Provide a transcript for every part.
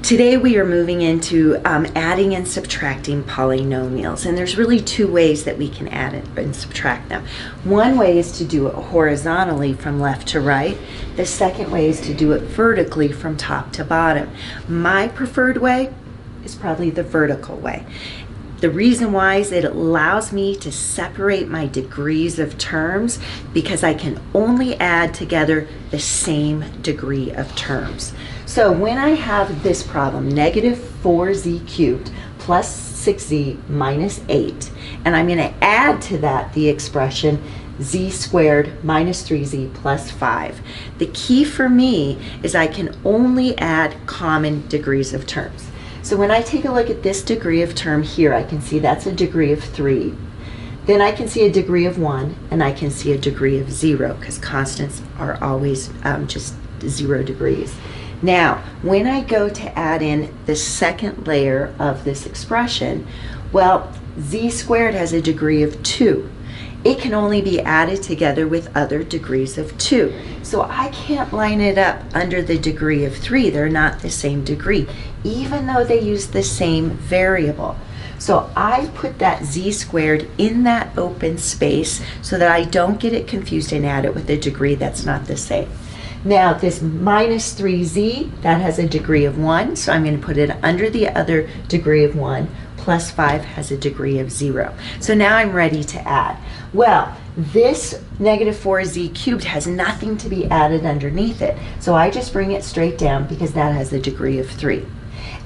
Today we are moving into adding and subtracting polynomials, and there's really two ways that we can add and subtract them. One way is to do it horizontally from left to right. The second way is to do it vertically from top to bottom. My preferred way is probably the vertical way. The reason why is it allows me to separate my degrees of terms because I can only add together the same degree of terms. So when I have this problem, negative 4z cubed plus 6z minus 8, and I'm going to add to that the expression z squared minus 3z plus 5. The key for me is I can only add common degrees of terms. So when I take a look at this degree of term here, I can see that's a degree of 3. Then I can see a degree of 1, and I can see a degree of 0, because constants are always just 0 degrees. Now, when I go to add in the second layer of this expression, well, z squared has a degree of 2. It can only be added together with other degrees of 2. So I can't line it up under the degree of 3. They're not the same degree, even though they use the same variable. So I put that z squared in that open space so that I don't get it confused and add it with a degree that's not the same. Now this minus 3z, that has a degree of 1, so I'm going to put it under the other degree of 1. Plus 5 has a degree of 0. So now I'm ready to add. Well, this negative 4z cubed has nothing to be added underneath it. So I just bring it straight down because that has a degree of 3.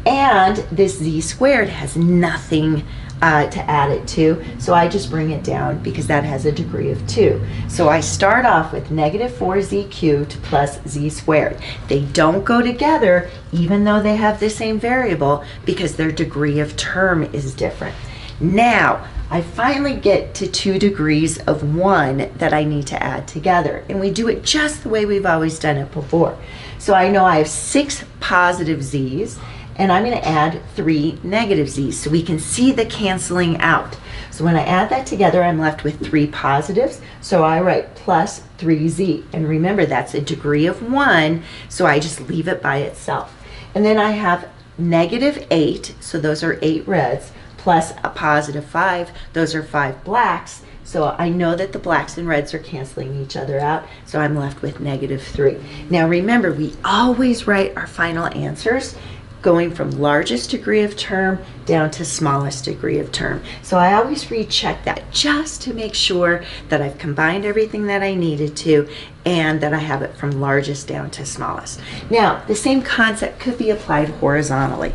And this z squared has nothing to add it to, so I just bring it down because that has a degree of 2. So I start off with negative 4z cubed plus z squared. They don't go together even though they have the same variable because their degree of term is different. Now I finally get to 2 degrees of 1 that I need to add together, and we do it just the way we've always done it before. So I know I have 6 positive z's, and I'm going to add 3 negative z's, so we can see the canceling out. So when I add that together, I'm left with 3 positives, so I write plus 3z. And remember, that's a degree of 1, so I just leave it by itself. And then I have negative 8, so those are 8 reds, plus a positive 5, those are 5 blacks. So I know that the blacks and reds are canceling each other out, so I'm left with negative 3. Now remember, we always write our final answers going from largest degree of term down to smallest degree of term. So I always recheck that just to make sure that I've combined everything that I needed to and that I have it from largest down to smallest. Now, the same concept could be applied horizontally.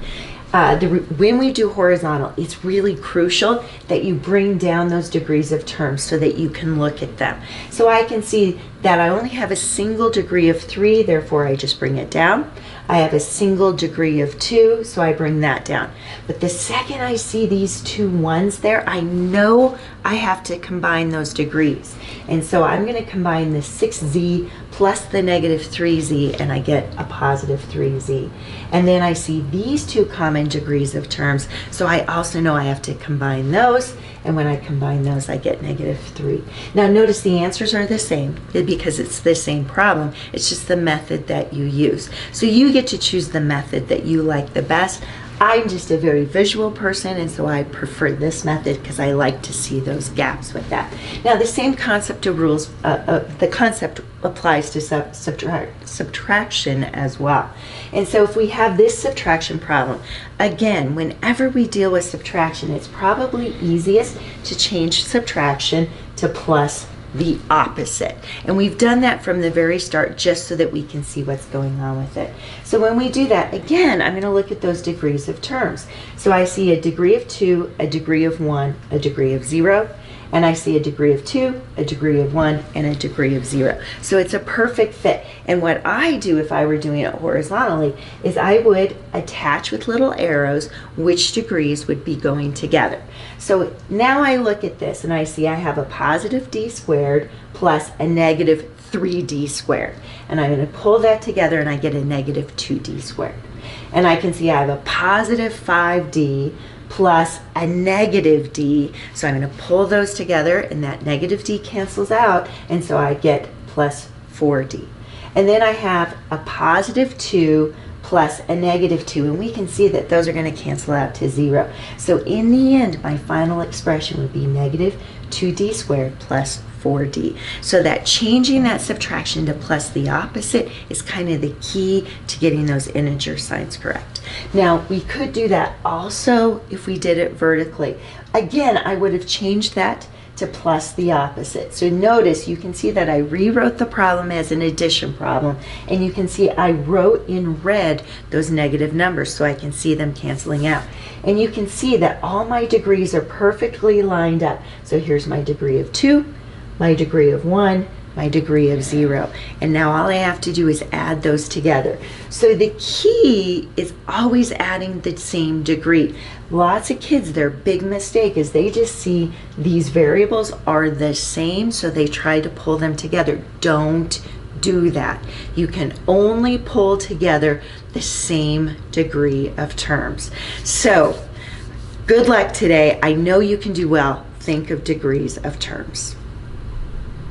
When we do horizontal, it's really crucial that you bring down those degrees of terms so that you can look at them. So I can see that I only have a single degree of 3, therefore I just bring it down. I have a single degree of 2, so I bring that down. But the second I see these 2 1s there, I know I have to combine those degrees. And so I'm going to combine the 6z plus the negative 3z, and I get a positive 3z. And then I see these 2 common degrees of terms, so I also know I have to combine those, and when I combine those, I get negative 3. Now notice the answers are the same because it's the same problem. It's just the method that you use. So you get to choose the method that you like the best. I'm just a very visual person, and so I prefer this method because I like to see those gaps with that. Now the same concept of rules, the concept applies to subtraction as well. And so if we have this subtraction problem, again, whenever we deal with subtraction, it's probably easiest to change subtraction to plus the opposite. And we've done that from the very start just so that we can see what's going on with it. So when we do that, again, I'm going to look at those degrees of terms. So I see a degree of 2, a degree of 1, a degree of 0, and I see a degree of 2, a degree of 1, and a degree of 0. So it's a perfect fit. And what I do if I were doing it horizontally is I would attach with little arrows which degrees would be going together. So now I look at this and I see I have a positive d squared plus a negative 3d squared. And I'm going to pull that together and I get a negative 2d squared. And I can see I have a positive 5d plus a negative d, so I'm going to pull those together and that negative d cancels out, and so I get plus 4d. And then I have a positive 2 plus a -2, and we can see that those are going to cancel out to 0. So in the end, my final expression would be -2d squared plus 4d. So that changing that subtraction to plus the opposite is kind of the key to getting those integer signs correct. Now, we could do that also if we did it vertically. Again, I would have changed that to plus the opposite. So notice, you can see that I rewrote the problem as an addition problem, and you can see I wrote in red those negative numbers so I can see them canceling out. And you can see that all my degrees are perfectly lined up. So here's my degree of 2, my degree of 1, my degree of 0. And now all I have to do is add those together. So the key is always adding the same degree. Lots of kids, their big mistake is they just see these variables are the same, so they try to pull them together. Don't do that. You can only pull together the same degree of terms. So good luck today. I know you can do well. Think of degrees of terms.